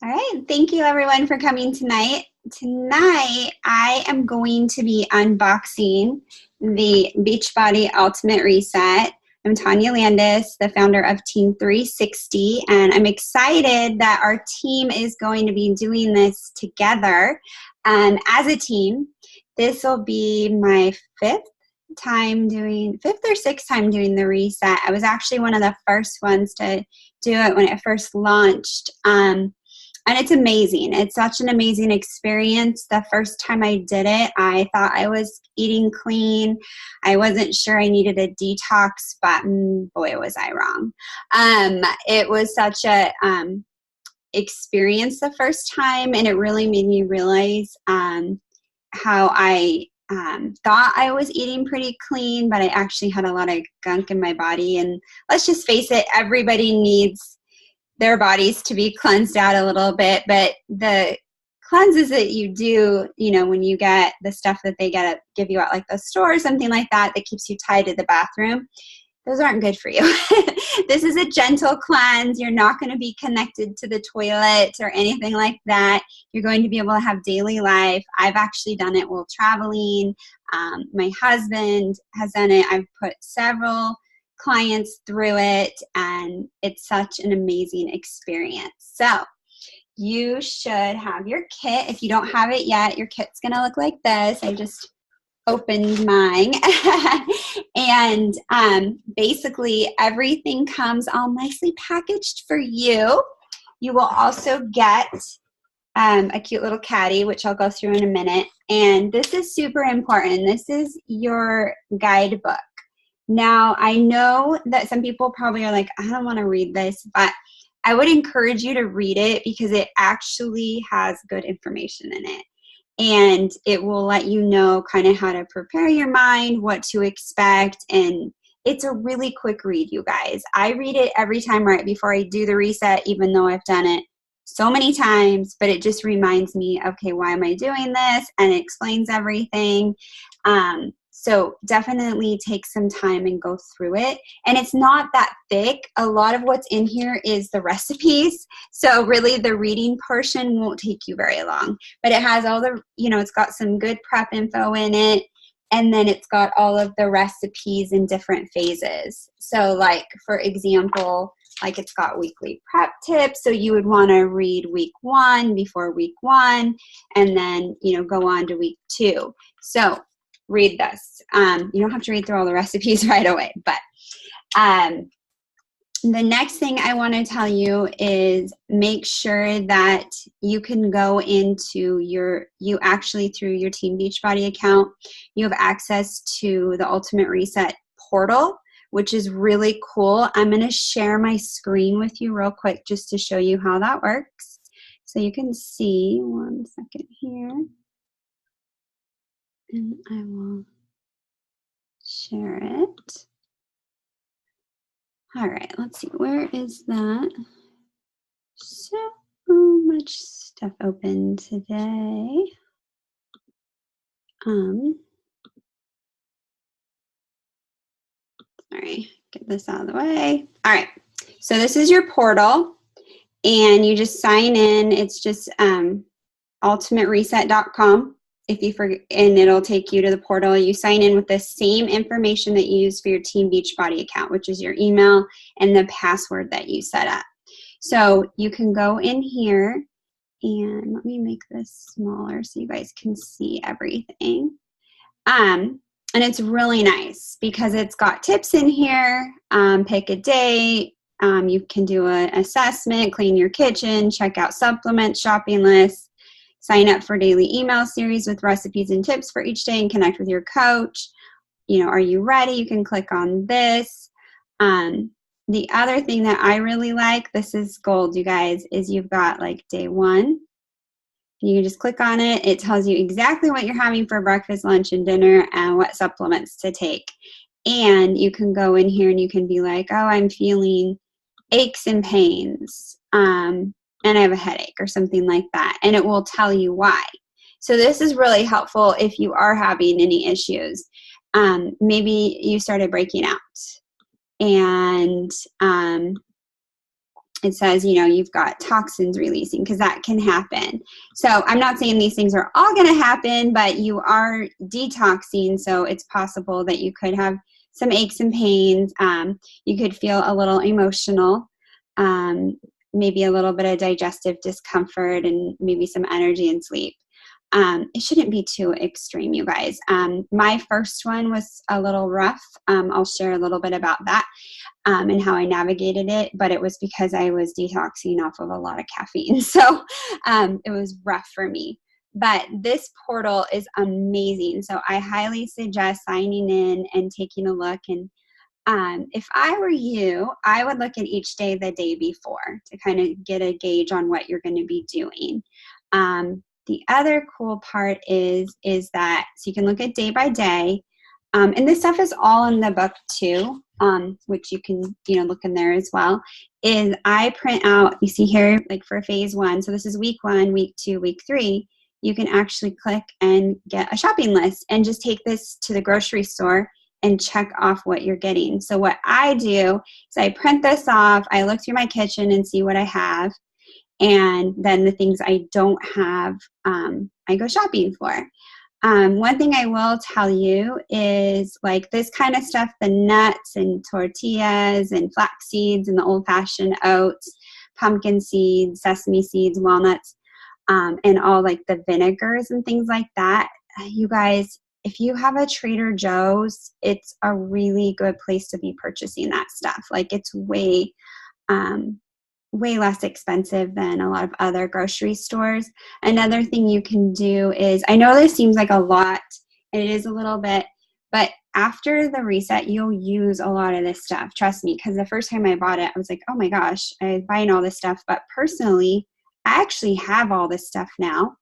All right. Thank you, everyone, for coming tonight. Tonight, I am going to be unboxing the Beachbody Ultimate Reset. I'm Tanya Landis, the founder of Team 360, and I'm excited that our team is going to be doing this together as a team. This will be my fifth or sixth time doing the reset. I was actually one of the first ones to do it when it first launched. And it's amazing. It's such an amazing experience. The first time I did it, I thought I was eating clean. I wasn't sure I needed a detox, but boy, was I wrong. It was such a experience the first time, and it really made me realize how I thought I was eating pretty clean, but I actually had a lot of gunk in my body. And let's just face it, everybody needs their bodies to be cleansed out a little bit, but the cleanses that you do, when you get the stuff that they give you at like the store or something like that, that keeps you tied to the bathroom, those aren't good for you. This is a gentle cleanse. You're not going to be connected to the toilet or anything like that. You're going to be able to have daily life. I've actually done it while traveling. My husband has done it. I've put several clients through it, and it's such an amazing experience. So you should have your kit. If you don't have it yet, your kit's gonna look like this. I just opened mine. And basically everything comes all nicely packaged for you. You will also get a cute little caddy, which I'll go through in a minute. And this is super important. This is your guidebook. Now, I know that some people probably are like, I don't want to read this, but I would encourage you to read it because it actually has good information in it. And it will let you know kind of how to prepare your mind, what to expect. And it's a really quick read, you guys. I read it every time right before I do the reset, even though I've done it so many times, but it just reminds me, okay, why am I doing this? And it explains everything. So definitely take some time and go through it. And it's not that thick. A lot of what's in here is the recipes. So really the reading portion won't take you very long. But it has all the, it's got some good prep info in it. And then it's got all of the recipes in different phases. So like, for example, like it's got weekly prep tips. So you would want to read week 1 before week 1, and then, go on to week 2. So read this. You don't have to read through all the recipes right away, but the next thing I want to tell you is make sure that you can go into you actually through your Team Beachbody account, you have access to the Ultimate Reset portal, which is really cool. I'm going to share my screen with you real quick just to show you how that works. So you can see, one second here. And I will share it. All right, let's see. Where is that? So much stuff open today. Sorry, get this out of the way. All right, so this is your portal, and you just sign in. It's just ultimatereset.com. If you forget, and it'll take you to the portal. You sign in with the same information that you use for your Team Beachbody account, which is your email and the password that you set up. So you can go in here, and let me make this smaller so you guys can see everything. And it's really nice because it's got tips in here. Pick a date. You can do an assessment, clean your kitchen, check out supplements, shopping lists. Sign up for daily email series with recipes and tips for each day and connect with your coach. Are you ready? You can click on this. The other thing that I really like, this is gold, you guys, is you've got like day 1. You can just click on it. It tells you exactly what you're having for breakfast, lunch, and dinner and what supplements to take. And you can go in here and you can be like, oh, I'm feeling aches and pains. And I have a headache or something like that, and it will tell you why. So this is really helpful if you are having any issues. Maybe you started breaking out, and it says, you know, you've got toxins releasing, because that can happen. So I'm not saying these things are all going to happen, but you are detoxing. So it's possible that you could have some aches and pains. You could feel a little emotional, maybe a little bit of digestive discomfort, and maybe some energy and sleep. It shouldn't be too extreme, you guys. My first one was a little rough. I'll share a little bit about that and how I navigated it, but it was because I was detoxing off of a lot of caffeine. So it was rough for me. But this portal is amazing. So I highly suggest signing in and taking a look. And if I were you, I would look at each day the day before to kind of get a gauge on what you're going to be doing. The other cool part is that, so you can look at day by day, and this stuff is all in the book too, which you can, look in there as well, is I print out, you see here, like for phase 1, so this is week 1, week 2, week 3, you can actually click and get a shopping list and just take this to the grocery store and check off what you're getting. So what I do is I print this off, I look through my kitchen and see what I have, and then the things I don't have, I go shopping for. One thing I will tell you is, like, this kind of stuff, the nuts and tortillas and flax seeds and the old-fashioned oats, pumpkin seeds, sesame seeds, walnuts, and all like the vinegars and things like that. You guys, if you have a Trader Joe's, it's a really good place to be purchasing that stuff. Like, it's way less expensive than a lot of other grocery stores. Another thing you can do is, I know this seems like a lot, and it is a little bit, but after the reset, you'll use a lot of this stuff. Trust me, because the first time I bought it, I was like, oh my gosh, I'm buying all this stuff. But personally, I actually have all this stuff now.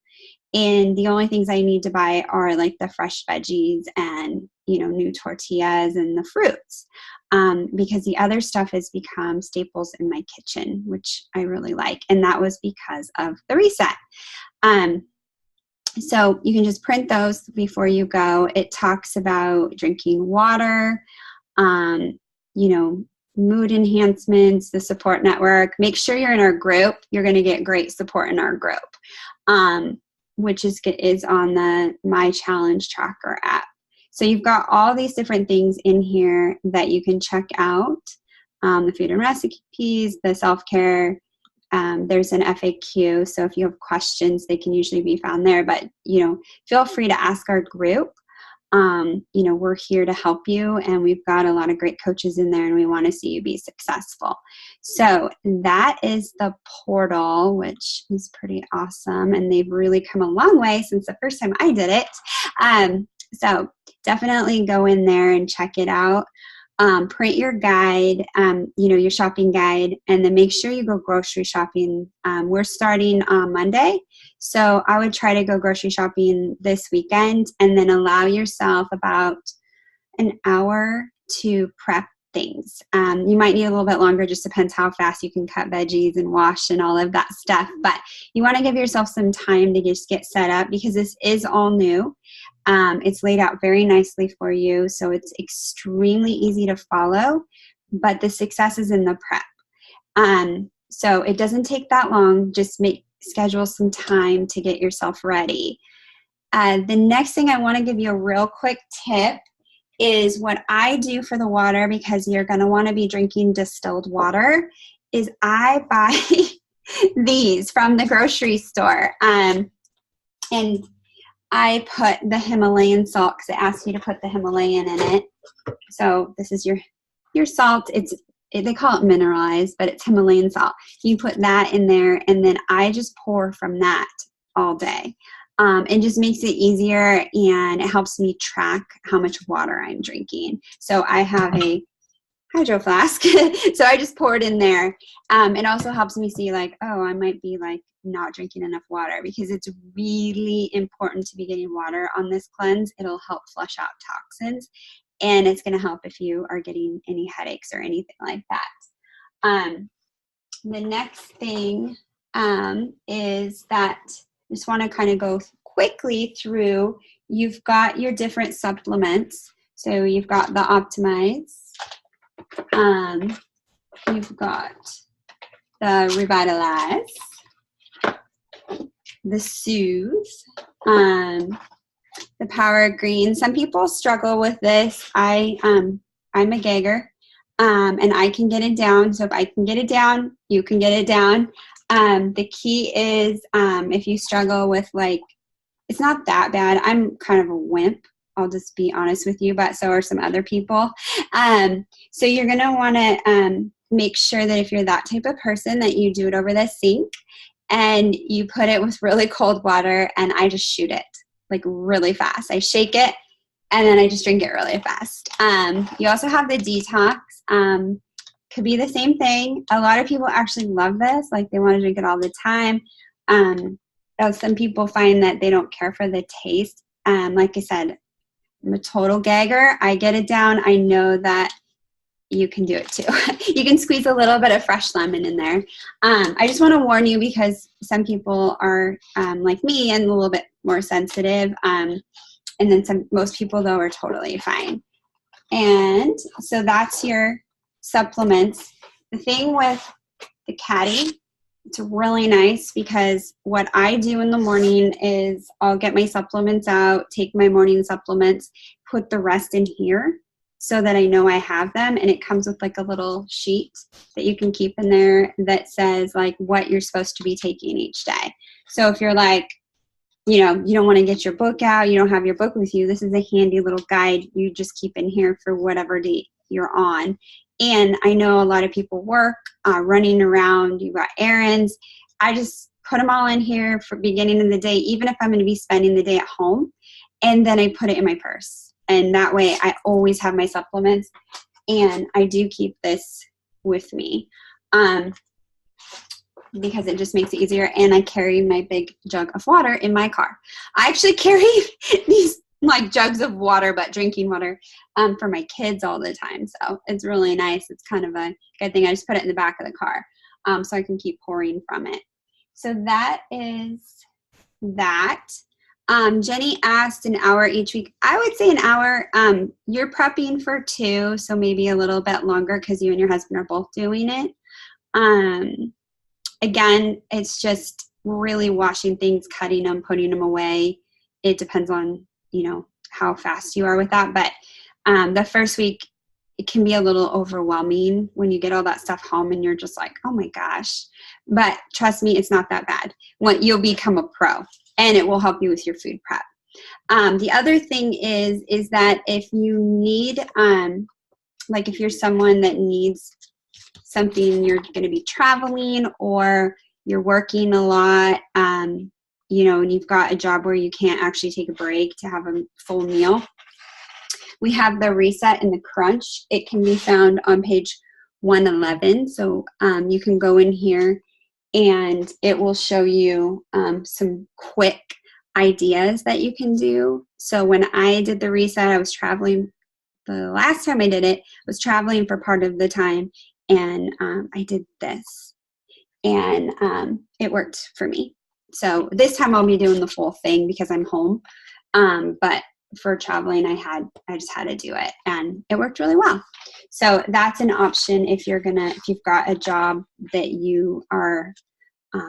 And the only things I need to buy are like the fresh veggies and, new tortillas and the fruits. Because the other stuff has become staples in my kitchen, which I really like. And that was because of the reset. So you can just print those before you go. It talks about drinking water, mood enhancements, the support network. Make sure you're in our group. You're going to get great support in our group, which is on the My Challenge Tracker app. So you've got all these different things in here that you can check out. The food and recipes, the self-care. There's an FAQ. So if you have questions, they can usually be found there. But, feel free to ask our group. We're here to help you, and we've got a lot of great coaches in there, and we want to see you be successful. So that is the portal, which is pretty awesome. And they've really come a long way since the first time I did it. So definitely go in there and check it out. Print your guide, your shopping guide, and then make sure you go grocery shopping. We're starting on Monday, so I would try to go grocery shopping this weekend, and then allow yourself about an hour to prep things. You might need a little bit longer, just depends how fast you can cut veggies and wash and all of that stuff, but you want to give yourself some time to just get set up, because this is all new. It's laid out very nicely for you, so it's extremely easy to follow, but the success is in the prep. So it doesn't take that long. Just schedule some time to get yourself ready. The next thing I want to give you a real quick tip is what I do for the water, because you're going to want to be drinking distilled water, is I buy these from the grocery store. And I put the Himalayan salt, because it asks you to put the Himalayan in it. So this is your salt. They call it mineralized, but it's Himalayan salt. You put that in there, and then I just pour from that all day. It just makes it easier, and it helps me track how much water I'm drinking. So I have a hydro flask, so I just pour it in there. It also helps me see, like, oh, I might be like not drinking enough water, because it's really important to be getting water on this cleanse. It'll help flush out toxins, and it's going to help if you are getting any headaches or anything like that. The next thing is that I just want to kind of go quickly through. You've got your different supplements. So you've got the Optimize. You've got the Revitalize, the Soothe, the Power Green. Some people struggle with this. I'm a gagger, and I can get it down. So if I can get it down, you can get it down. The key is if you struggle with, like, it's not that bad. I'm kind of a wimp. I'll just be honest with you, but so are some other people. So you're going to want to make sure that if you're that type of person that you do it over the sink and you put it with really cold water, and I just shoot it like really fast. I shake it and then I just drink it really fast. You also have the detox. Could be the same thing. A lot of people actually love this. Like, they want to drink it all the time. Some people find that they don't care for the taste. Like I said, I'm a total gagger. I get it down. I know that you can do it too. You can squeeze a little bit of fresh lemon in there. I just want to warn you because some people are like me and a little bit more sensitive. And then most people, though, are totally fine. And so that's your supplements. The thing with the Caddy, it's really nice because what I do in the morning is I'll get my supplements out, take my morning supplements, put the rest in here so that I know I have them. And it comes with like a little sheet that you can keep in there that says like what you're supposed to be taking each day. So if you're like, you don't want to get your book out, you don't have your book with you, this is a handy little guide you just keep in here for whatever date you're on. And I know a lot of people work, running around, you've got errands. I just put them all in here for beginning of the day, even if I'm going to be spending the day at home. And then I put it in my purse. And that way I always have my supplements. And I do keep this with me because it just makes it easier. And I carry my big jug of water in my car. I actually carry these like jugs of water, but drinking water for my kids all the time. So it's really nice. It's kind of a good thing. I just put it in the back of the car so I can keep pouring from it. So that is that. Jenny asked an hour each week. I would say an hour. You're prepping for 2, so maybe a little bit longer because you and your husband are both doing it. Again, it's just really washing things, cutting them, putting them away. It depends on how fast you are with that. But the first week, it can be a little overwhelming when you get all that stuff home and you're just like, oh my gosh. But trust me, it's not that bad. You'll become a pro and it will help you with your food prep. The other thing is that if you need, like if you're someone that needs something, you're going to be traveling or you're working a lot, and you've got a job where you can't actually take a break to have a full meal. We have the Reset and the Crunch. It can be found on page 111. So you can go in here and it will show you some quick ideas that you can do. So when I did the Reset, I was traveling. The last time I did it, I was traveling for part of the time, and I did this, and it worked for me. So this time I'll be doing the full thing because I'm home. But for traveling, I just had to do it, and it worked really well. So that's an option if you've got a job that you are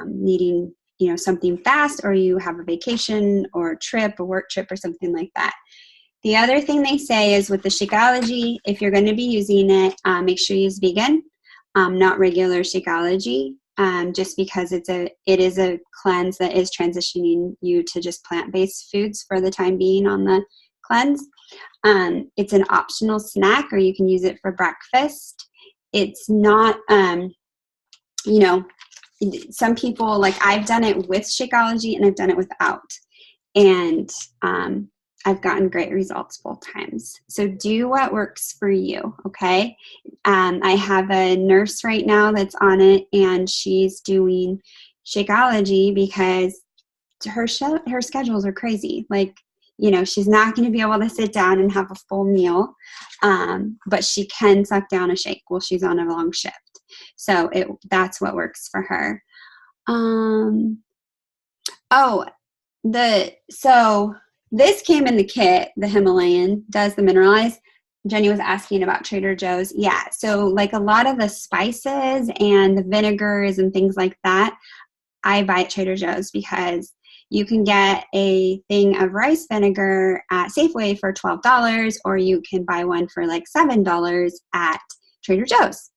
needing, something fast, or you have a vacation or a trip, a work trip or something like that. The other thing they say is with the Shakeology, if you're going to be using it, make sure you use vegan, not regular Shakeology. Just because it is a cleanse that is transitioning you to just plant-based foods for the time being on the cleanse. It's an optional snack, or you can use it for breakfast. It's not, some people, like I've done it with Shakeology and I've done it without. And I've gotten great results both times. So do what works for you, okay? I have a nurse right now that's on it, and she's doing Shakeology because her schedules are crazy. Like, she's not going to be able to sit down and have a full meal, but she can suck down a shake while she's on a long shift. So that's what works for her. So this came in the kit. The Himalayan does the mineralized. Jenny was asking about Trader Joe's. Yeah. So like a lot of the spices and the vinegars and things like that, I buy at Trader Joe's because you can get a thing of rice vinegar at Safeway for $12, or you can buy one for like $7 at Trader Joe's.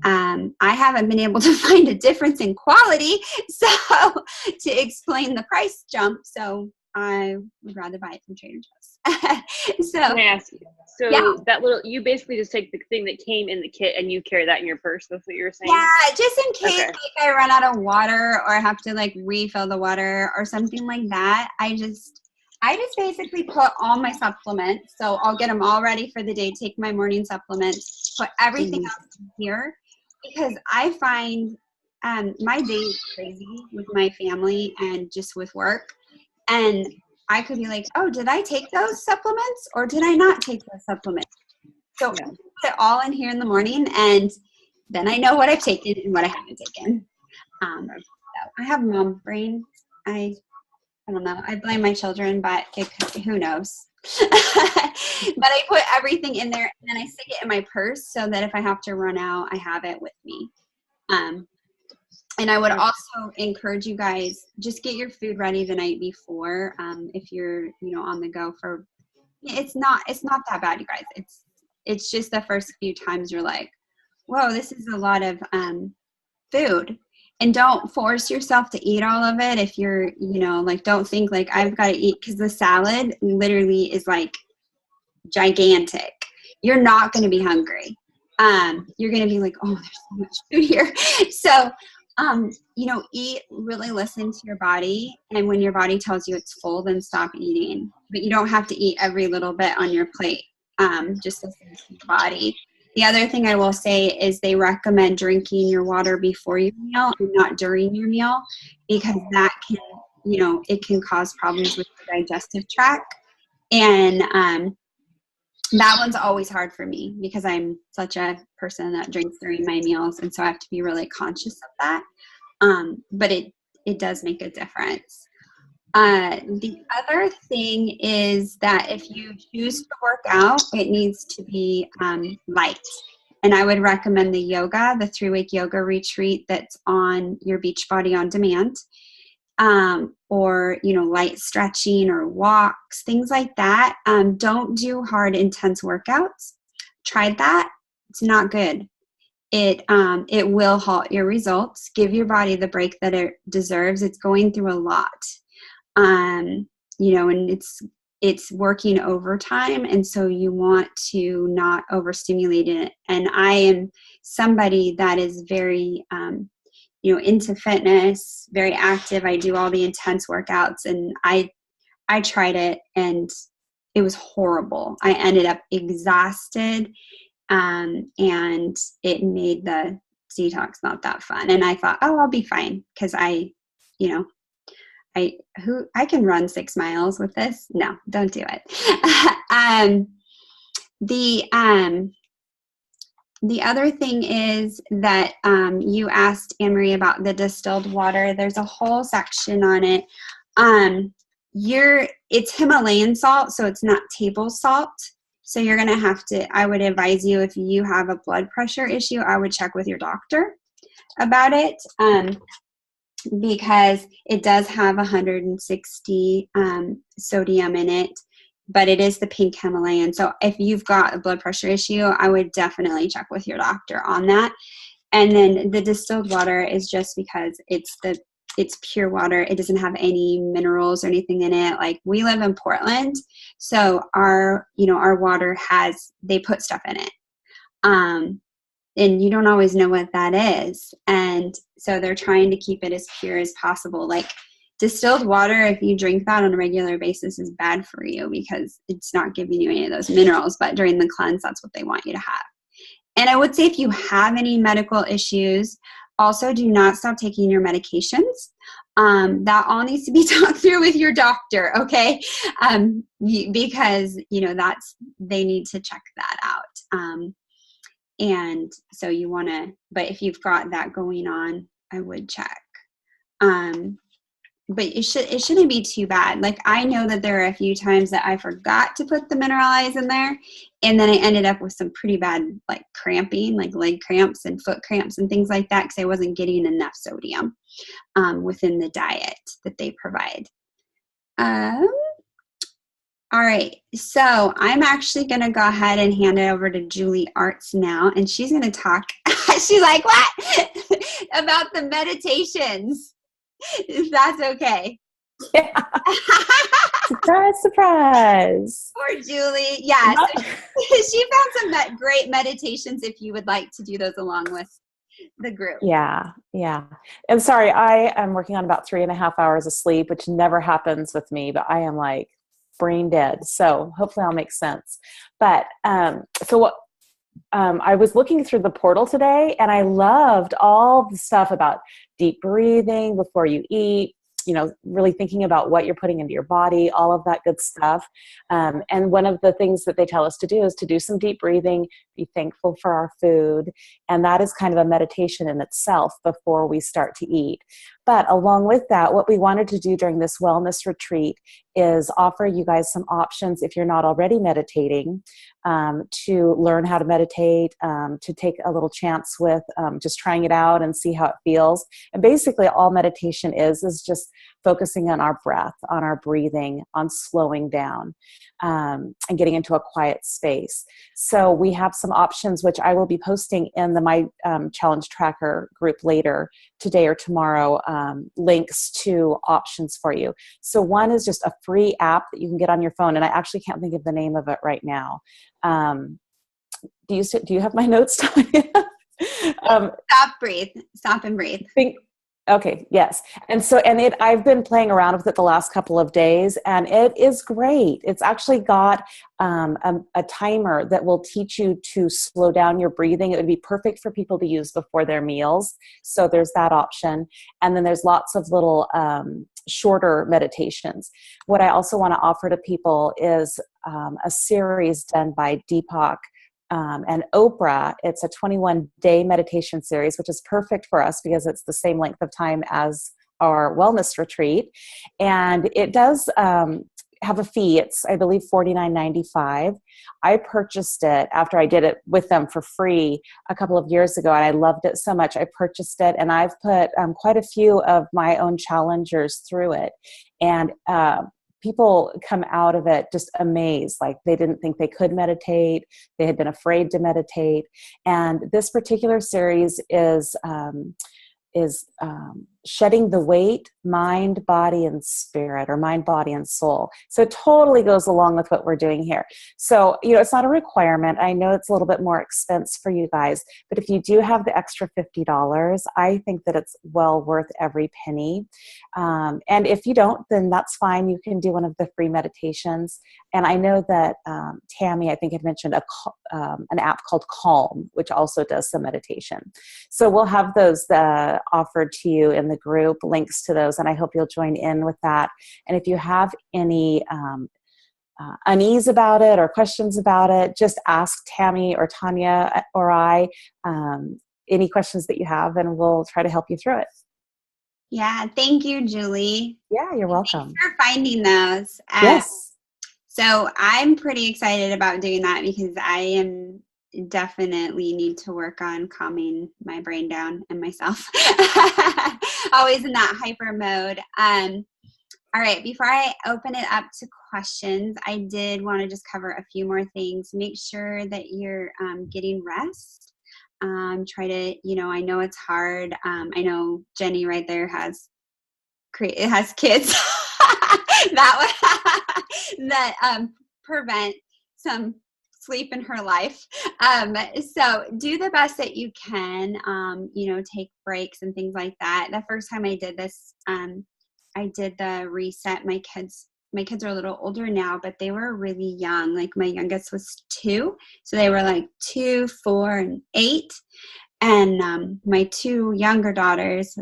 I haven't been able to find a difference in quality, so to explain the price jump, so I would rather buy it from Trader Joe's. So, Can I ask you? So yeah. that little, you basically just take the thing that came in the kit and you carry that in your purse. That's what you were saying? Yeah, just in case Okay. like I run out of water or I have to like refill the water or something like that. I just basically put all my supplements. So I'll get them all ready for the day, take my morning supplements, put everything else in here, because I find my day is crazy with my family and just with work. And I could be like, oh, did I take those supplements or did I not take those supplements? So I put it all in here in the morning, and then I know what I've taken and what I haven't taken. So I have mom brain. I don't know. I blame my children, but who knows? But I put everything in there, and then I stick it in my purse so that if I have to run out, I have it with me. And I would also encourage you guys, just get your food ready the night before. If you're, on the go for, it's not that bad, you guys. It's just the first few times you're like, whoa, this is a lot of food. And don't force yourself to eat all of it. If you're, like, don't think like I've got to eat, because the salad literally is like gigantic. You're not going to be hungry. You're going to be like, oh, there's so much food here. So, eat, really listen to your body. And when your body tells you it's full, then stop eating. But you don't have to eat every little bit on your plate. Just listen to your body. The other thing I will say is they recommend drinking your water before your meal and not during your meal, because that can, it can cause problems with the digestive tract. And that one's always hard for me because I'm such a person that drinks during my meals. And so I have to be really conscious of that. But it does make a difference. The other thing is that if you choose to work out, it needs to be light. And I would recommend the 3-week yoga retreat that's on your Beachbody on demand, or, light stretching or walks, things like that. Don't do hard, intense workouts. Tried that. It's not good. It will halt your results. Give your body the break that it deserves. It's going through a lot. And it's working overtime. And so you want to not overstimulate it. And I am somebody that is very, into fitness, very active. I do all the intense workouts, and I tried it and it was horrible. I ended up exhausted, and it made the detox not that fun. And I thought, oh, I'll be fine because I can run 6 miles with this. No, don't do it. The other thing is that you asked Anne-Marie about the distilled water. There's a whole section on it. It's Himalayan salt, so it's not table salt. So you're going to have to, I would advise you, if you have a blood pressure issue, I would check with your doctor about it. Because it does have 160 sodium in it, but it is the pink Himalayan. So if you've got a blood pressure issue, I would definitely check with your doctor on that. And then the distilled water is just because it's pure water. It doesn't have any minerals or anything in it. Like, we live in Portland, so our water they put stuff in it. And you don't always know what that is. And so they're trying to keep it as pure as possible. Like, distilled water, if you drink that on a regular basis, is bad for you because it's not giving you any of those minerals. But during the cleanse, that's what they want you to have. And I would say if you have any medical issues, also do not stop taking your medications. That all needs to be talked through with your doctor, okay? Because, they need to check that out. And so you want to, but if you've got that going on, I would check. but it shouldn't be too bad. Like I know that there are a few times that I forgot to put the Mineralize in there, and then I ended up with some pretty bad like cramping, like leg cramps and foot cramps and things like that because I wasn't getting enough sodium within the diet that they provide. All right, so I'm actually going to go ahead and hand it over to Julie Arts now, and she's going to talk. She's like, what? About the meditations. If that's okay. Yeah. Surprise, surprise. Poor Julie. Yeah, so she found some great meditations if you would like to do those along with the group. Yeah. And sorry, I am working on about 3.5 hours of sleep, which never happens with me, but I am like brain dead. So hopefully I'll make sense. But so what I was looking through the portal today, and I loved all the stuff about deep breathing before you eat, really thinking about what you're putting into your body, all of that good stuff. And one of the things that they tell us to do is to do some deep breathing, be thankful for our food. And that is kind of a meditation in itself before we start to eat. But along with that, what we wanted to do during this wellness retreat is offer you guys some options if you're not already meditating, to learn how to meditate, to take a little chance with just trying it out and see how it feels. And basically all meditation is just focusing on our breath, on our breathing, on slowing down, and getting into a quiet space. So we have some options, which I will be posting in the My Challenge Tracker group later today or tomorrow, links to options for you. So one is just a free app that you can get on your phone, and I actually can't think of the name of it right now. Do you have my notes, Tanya? Stop and breathe. Okay. Yes. And I've been playing around with it the last couple of days, and it is great. It's actually got a timer that will teach you to slow down your breathing. It would be perfect for people to use before their meals. So there's that option. And then there's lots of little shorter meditations. What I also want to offer to people is a series done by Deepak and Oprah. It's a 21-day meditation series, which is perfect for us because it's the same length of time as our wellness retreat. And it does have a fee. It's, I believe, $49.95. I purchased it after I did it with them for free a couple of years ago, and I loved it so much. I purchased it, and I've put quite a few of my own challengers through it. And people come out of it just amazed. Like they didn't think they could meditate. They had been afraid to meditate. And this particular series is shedding the weight, mind, body, and spirit, or mind, body, and soul. So it totally goes along with what we're doing here. So, it's not a requirement. I know it's a little bit more expense for you guys, but if you do have the extra $50, I think that it's well worth every penny. And if you don't, then that's fine. You can do one of the free meditations. And I know that Tammy, I think, had mentioned an app called Calm, which also does some meditation. So we'll have those offered to you in the group, links to those, and I hope you'll join in with that. And if you have any unease about it or questions about it, just ask Tammy or Tanya or I any questions that you have, and we'll try to help you through it. Yeah, thank you, Julie. Yeah, you're welcome. Thanks for finding those. Yes. So I'm pretty excited about doing that because I definitely need to work on calming my brain down and myself. Always in that hyper mode. All right, before I open it up to questions, I did want to just cover a few more things. Make sure that you're getting rest. Try to, I know it's hard. I know Jenny right there has kids that prevent some sleep in her life. So do the best that you can, take breaks and things like that. The first time I did this, I did the reset. My kids are a little older now, but they were really young. Like my youngest was 2. So they were like 2, 4, and 8. And my 2 younger daughters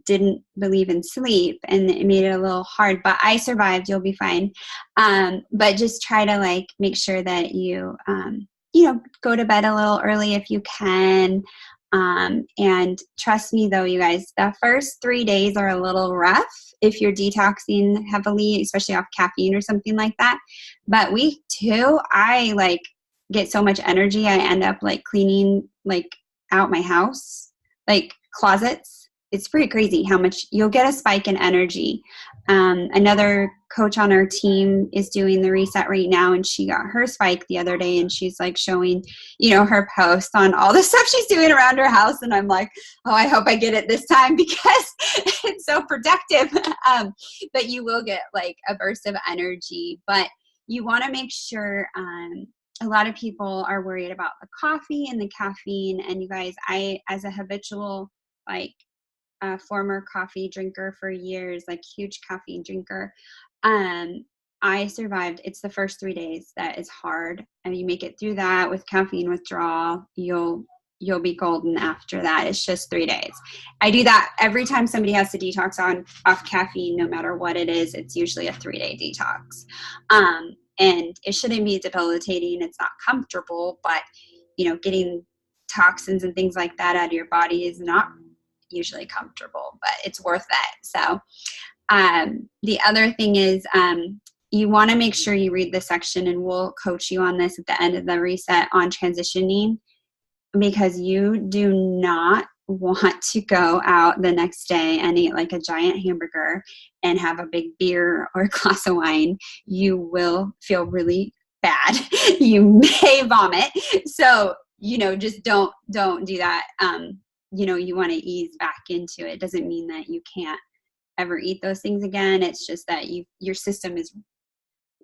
didn't believe in sleep, and it made it a little hard, but I survived. You'll be fine. But just try to make sure that you, go to bed a little early if you can. And trust me though, you guys, the first 3 days are a little rough if you're detoxing heavily, especially off caffeine or something like that. But week 2, I like get so much energy. I end up like cleaning like out my house, like closets. It's pretty crazy how much you'll get a spike in energy. Another coach on our team is doing the reset right now, and she got her spike the other day, and she's like showing, her post on all the stuff she's doing around her house. And I'm like, oh, I hope I get it this time because it's so productive. But you will get like a burst of energy, but you want to make sure, a lot of people are worried about the coffee and the caffeine. And you guys, I, as a habitual, like, former coffee drinker for years, like huge caffeine drinker, I survived. It's the first 3 days that is hard, and you make it through that with caffeine withdrawal, you'll be golden after that. It's just 3 days. I do that every time somebody has to detox off caffeine, no matter what it is. It's usually a 3-day detox, and it shouldn't be debilitating. It's not comfortable, but getting toxins and things like that out of your body is not usually comfortable, but it's worth it. So the other thing is, you want to make sure you read the section, and we'll coach you on this at the end of the reset on transitioning, because you do not want to go out the next day and eat like a giant hamburger and have a big beer or a glass of wine. You will feel really bad. You may vomit. So, just don't do that. You want to ease back into it. It doesn't mean that you can't ever eat those things again. It's just that your system is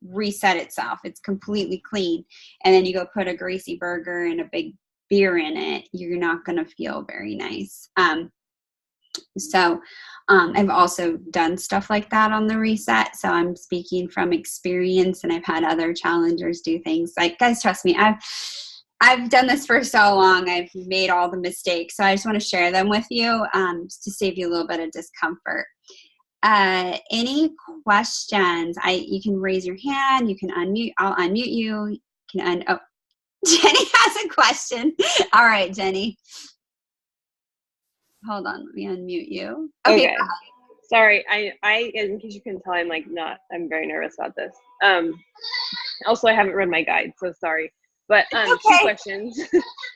reset itself. It's completely clean. And then you go put a greasy burger and a big beer in it, you're not going to feel very nice. So I've also done stuff like that on the reset. So I'm speaking from experience, and I've had other challengers do things like, guys, trust me, I've done this for so long. I've made all the mistakes. So I just want to share them with you, just to save you a little bit of discomfort. Any questions? You can raise your hand. You can unmute. I'll unmute you. You can Jenny has a question. All right, Jenny. Hold on. Let me unmute you. Okay. Sorry. I, in case you can tell, I'm I'm very nervous about this. Also, I haven't read my guide, so sorry. But okay. 2 questions.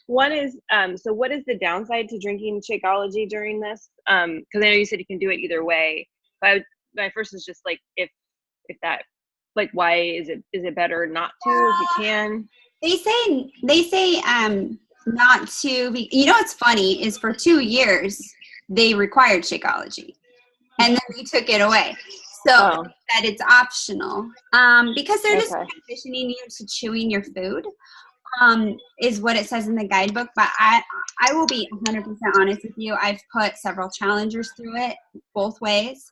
One is, so what is the downside to drinking Shakeology during this? Because I know you said you can do it either way. But my first is just like, if that, like, why is it better not to if you can? They say not to be. What's funny is for 2 years they required Shakeology, and then they took it away. So that it's optional, because they're just conditioning you to chewing your food, is what it says in the guidebook. But I will be 100% honest with you. I've put several challengers through it both ways,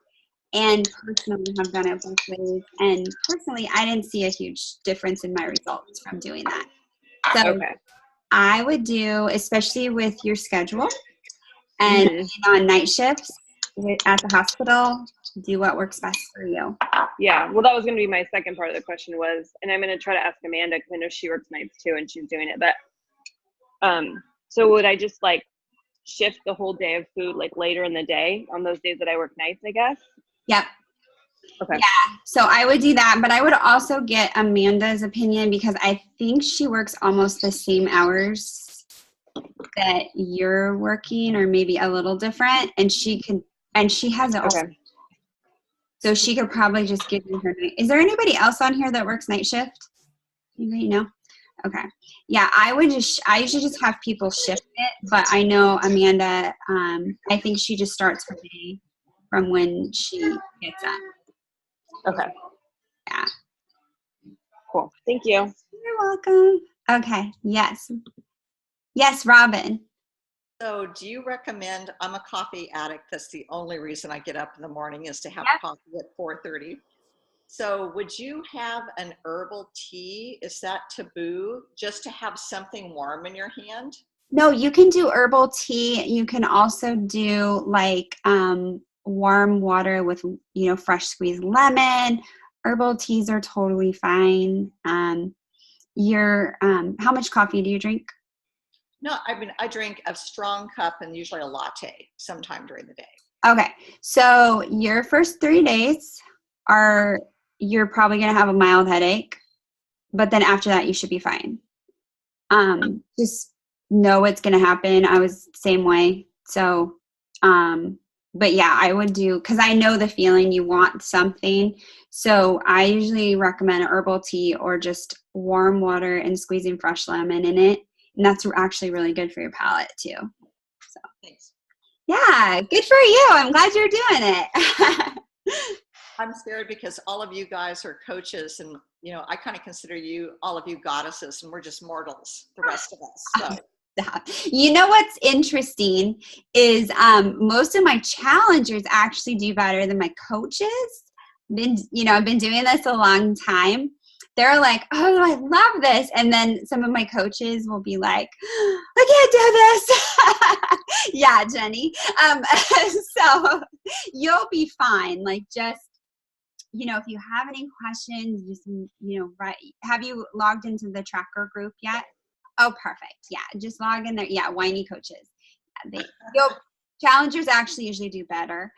and personally have done it both ways. And personally, I didn't see a huge difference in my results from doing that. So I would do, especially with your schedule and on night shifts at the hospital, do what works best for you. Yeah, well, that was going to be my second part of the question was, and I'm going to try to ask Amanda because I know she works nights too and she's doing it. But so would I just like shift the whole day of food like later in the day on those days that I work nights, I guess? Yep. Okay. Yeah, so I would do that, but I would also get Amanda's opinion, because I think she works almost the same hours that you're working, or maybe a little different, and she has it also. So she could probably just give you her night. Is there anybody else on here that works night shift? Anybody? No? Okay. Yeah, I usually just have people shift it, but I know Amanda, I think she just starts her day from when she gets up. Okay. Yeah. Cool. Thank you. You're welcome. Okay. Yes. Yes, Robin. So do you recommend, I'm a coffee addict. That's the only reason I get up in the morning is to have coffee at 4:30. So would you have an herbal tea? Is that taboo, just to have something warm in your hand? No, you can do herbal tea. You can also do like warm water with, fresh squeezed lemon. Herbal teas are totally fine. How much coffee do you drink? No, I mean, I drink a strong cup and usually a latte sometime during the day. Okay. So your first 3 days you're probably going to have a mild headache, but then after that, you should be fine. Just know it's going to happen. I was the same way. So, but yeah, I would do, cause I know the feeling you want something. So I usually recommend herbal tea or just warm water and squeezing fresh lemon in it. And that's actually really good for your palate too. So Thanks. yeah, good for you. I'm glad you're doing it. I'm scared because all of you guys are coaches, and I kind of consider all of you goddesses, and we're just mortals, the rest of us. So. You know what's interesting is most of my challengers actually do better than my coaches. I've been doing this a long time. They're like, oh, I love this. And then some of my coaches will be like, I can't do this. Yeah, Jenny. So you'll be fine. Like just, if you have any questions, just, right. Have you logged into the tracker group yet? Oh, perfect. Yeah. Just log in there. Yeah. Whiny coaches. Challengers actually usually do better.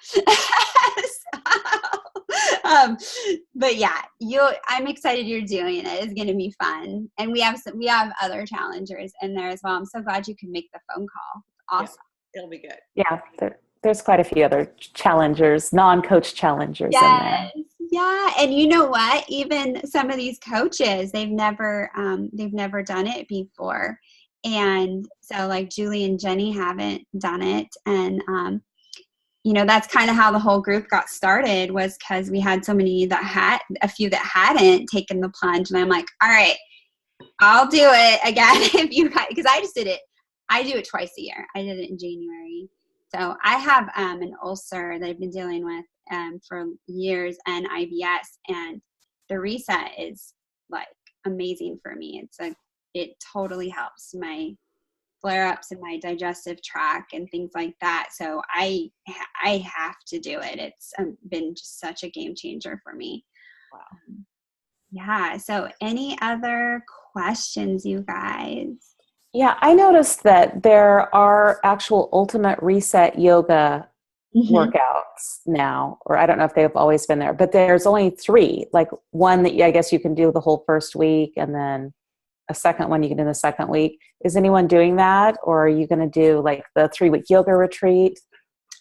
But yeah, I'm excited you're doing it. It's going to be fun. And we have other challengers in there as well. I'm so glad you could make the phone call. Awesome. Yeah, it'll be good. Yeah. There's quite a few other challengers, non-coach challengers in there. Yeah. And you know what? Even some of these coaches, they've never done it before. And so like Julie and Jenny haven't done it. And, that's kind of how the whole group got started, was because we had so many a few that hadn't taken the plunge. And I'm like, all right, I'll do it again because I just did it. I do it twice a year. I did it in January. So I have an ulcer that I've been dealing with for years, and IBS, and the reset is like amazing for me. It totally helps my flare-ups in my digestive tract and things like that. So I have to do it. It's been just such a game changer for me. Wow. Yeah. So any other questions, you guys? Yeah, I noticed that there are actual Ultimate Reset yoga workouts now, or I don't know if they've always been there, but there's only 3, like one that I guess you can do the whole first week, and then a second one you can do the second week. Is anyone doing that, or are you going to do like the 3-week yoga retreat?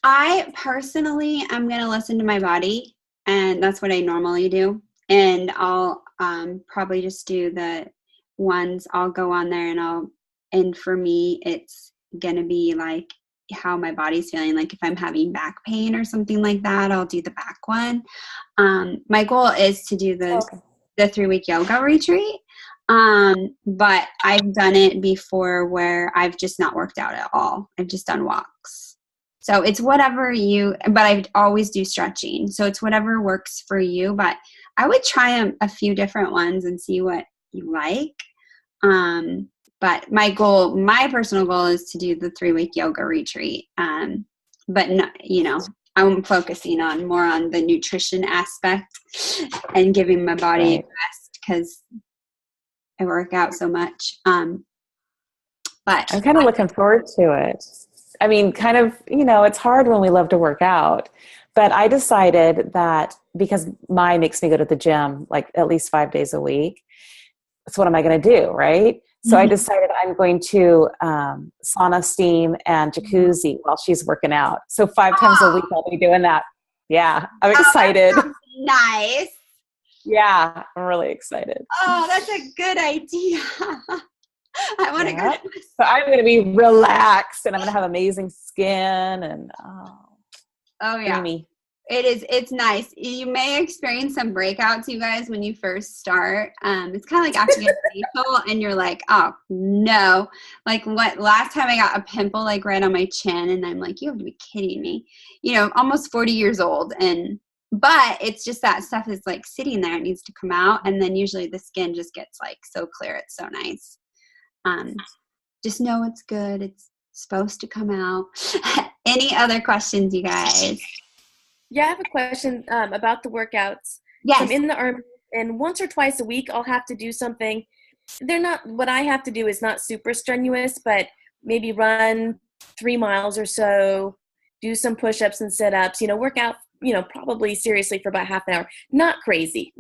I personally am going to listen to my body, and that's what I normally do. And I'll probably just do the ones. I'll go on there and for me, it's going to be like how my body's feeling. Like if I'm having back pain or something like that, I'll do the back one. My goal is to do the 3-week yoga retreat. But I've done it before where I've just not worked out at all. I've just done walks. So it's whatever but I always do stretching. So it's whatever works for you, but I would try a few different ones and see what you like. But my personal goal is to do the 3-week yoga retreat. But no, I'm focusing more on the nutrition aspect and giving my body a rest, because I work out so much. But I'm kind of looking forward to it. I mean, kind of, it's hard when we love to work out, but I decided that because mine makes me go to the gym like at least 5 days a week. So what am I going to do? Right. So I decided I'm going to sauna, steam, and jacuzzi while she's working out. So 5 times a week I'll be doing that. Yeah. I'm excited. Nice. Yeah. I'm really excited. Oh, that's a good idea. I want to go. So I'm going to be relaxed, and I'm going to have amazing skin, and yeah. creamy. It's nice. You may experience some breakouts, you guys, when you first start. It's kind of like after you get facial and you're like, oh no. Like last time I got a pimple like right on my chin, and I'm like, you have to be kidding me. Almost 40 years old, but it's just that stuff is like sitting there. It needs to come out, and then usually the skin just gets like so clear. It's so nice. Just know it's good. It's supposed to come out. Any other questions, you guys? Yeah, I have a question about the workouts. Yes. So I'm in the Army, and once or twice a week I'll have to do something. What I have to do is not super strenuous, but maybe run 3 miles or so, do some push-ups and sit-ups, work out, probably seriously for about half an hour. Not crazy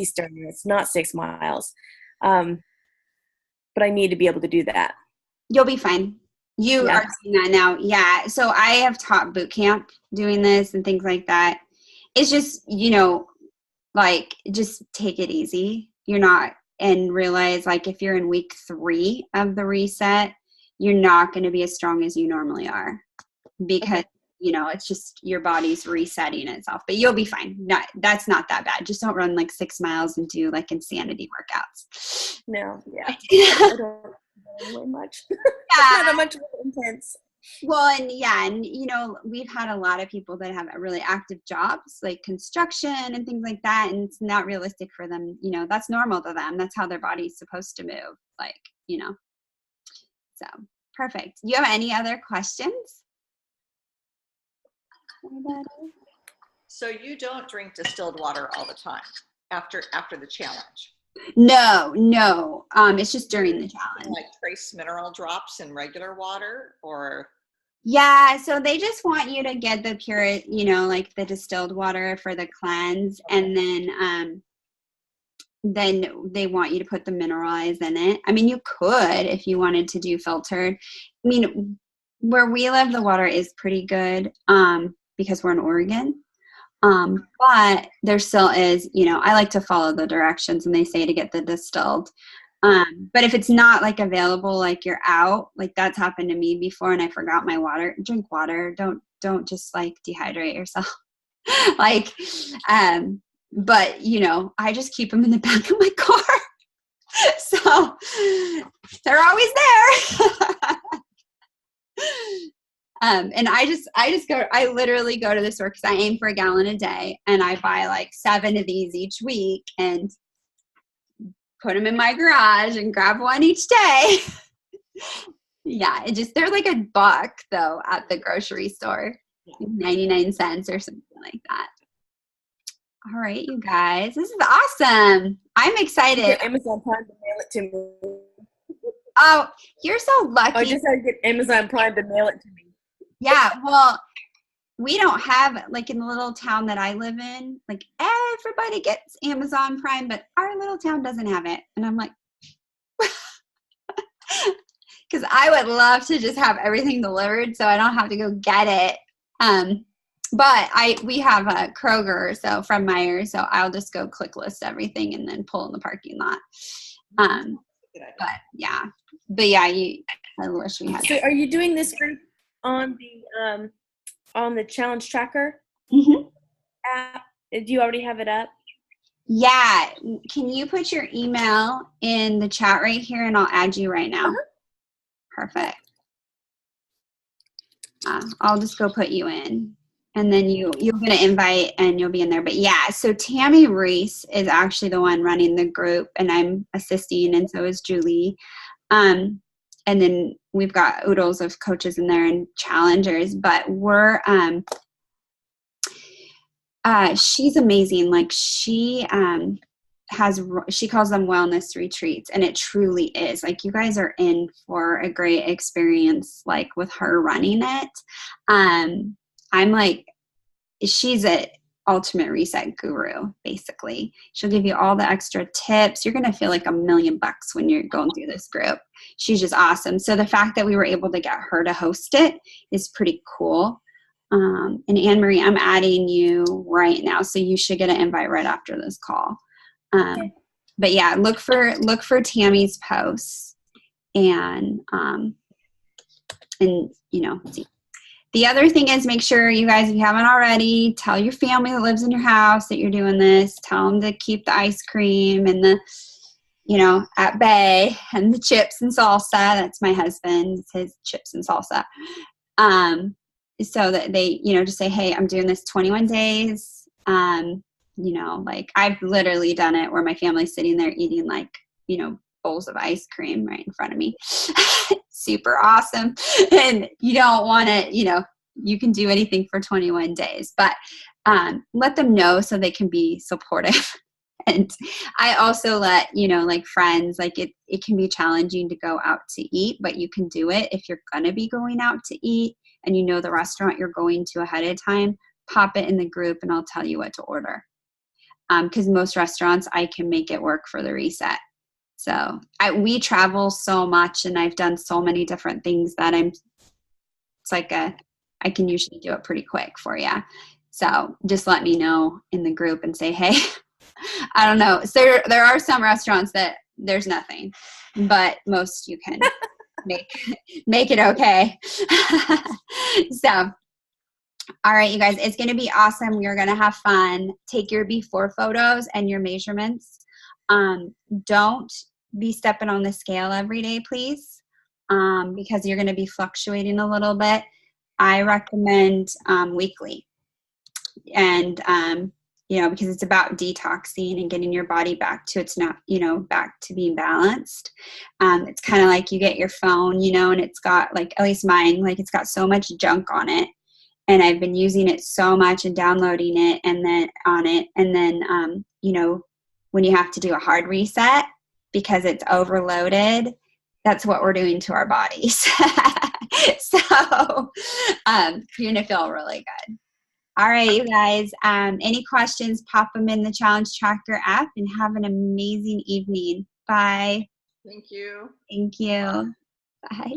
strenuous, not 6 miles. But I need to be able to do that. You'll be fine. You Yeah. are doing that now. Yeah. So I have taught boot camp doing this and things like that. It's just, like, just take it easy. And realize, like, if you're in week 3 of the reset, you're not going to be as strong as you normally are because, it's just your body's resetting itself. But you'll be fine. That's not that bad. Just don't run like 6 miles and do like insanity workouts. No, yeah. I don't really much. Yeah. Not much intense. Well, and we've had a lot of people that have really active jobs like construction and things like that, and it's not realistic for them. That's normal to them. That's how their body's supposed to move. So perfect. You have any other questions? So you don't drink distilled water all the time after the challenge? No. It's just during the challenge. Like trace mineral drops in regular water, or? Yeah, so they just want you to get the pure, like the distilled water for the cleanse, and then they want you to put the mineralized in it. I mean, you could if you wanted to do filtered. I mean, where we live, the water is pretty good because we're in Oregon. But there still is, I like to follow the directions, and they say to get the distilled. But if it's not like available, like you're out, like that's happened to me before and I forgot my water. Drink water. Don't just like dehydrate yourself. But I just keep them in the back of my car. So they're always there. And I literally go to the store because I aim for a gallon a day, and I buy like 7 of these each week and put them in my garage and grab one each day. Yeah, they're like $1 though at the grocery store, 99 cents or something like that. All right, you guys, this is awesome. I'm excited. Get Amazon Prime to mail it to me. Oh, you're so lucky. I just had to get Amazon Prime to mail it to me. Yeah, well, we don't have, like in the little town that I live in, like everybody gets Amazon Prime, but our little town doesn't have it. And I'm like, because I would love to just have everything delivered so I don't have to go get it. But we have a Kroger, so from Myers, so I'll just go click list everything and then pull in the parking lot. I wish we had. So are you doing this group on the challenge tracker app? Do you already have it up? Yeah. Can you put your email in the chat right here, and I'll add you right now? Perfect. I'll just go put you in, and then you'll get an invite and you'll be in there. But yeah, so Tammy Reese is actually the one running the group, and I'm assisting, and so is Julie. And then we've got oodles of coaches in there and challengers, but we're, she's amazing. Like she calls them wellness retreats, and it truly is. Like, you guys are in for a great experience, like with her running it. I'm like, she's a ultimate reset guru, basically. She'll give you all the extra tips. You're going to feel like $1 million when you're going through this group. She's just awesome. So the fact that we were able to get her to host it is pretty cool. And Anne-Marie, I'm adding you right now, so you should get an invite right after this call. Okay. But yeah, look for Tammy's posts and see. The other thing is, make sure you guys, if you haven't already, tell your family that lives in your house that you're doing this. Tell them to keep the ice cream and the, at bay, and the chips and salsa. That's my husband. It's his chips and salsa. So that they, just say, hey, I'm doing this 21 days. Like I've literally done it where my family's sitting there eating bowls of ice cream right in front of me. Super awesome. And you don't want to, you can do anything for 21 days, but let them know so they can be supportive And I also let, like friends, like it can be challenging to go out to eat, but you can do it if you're going to be going out to eat and the restaurant you're going to ahead of time, pop it in the group and I'll tell you what to order. Because most restaurants, I can make it work for the reset. So we travel so much and I've done so many different things that I can usually do it pretty quick for you. So just let me know in the group and say, hey, I don't know. So there are some restaurants that there's nothing, but most you can make it okay. So, all right, you guys, it's going to be awesome. We're going to have fun. Take your before photos and your measurements. Don't be stepping on the scale every day, please, because you're going to be fluctuating a little bit. I recommend weekly. And, because it's about detoxing and getting your body back to back to being balanced. It's kind of like you get your phone, and it's got like, at least mine, like it's got so much junk on it. And I've been using it so much and downloading it and then when you have to do a hard reset because it's overloaded, that's what we're doing to our bodies. So you're going to feel really good. All right, you guys, any questions, pop them in the Challenge Tracker app and have an amazing evening. Bye. Thank you. Thank you. Bye.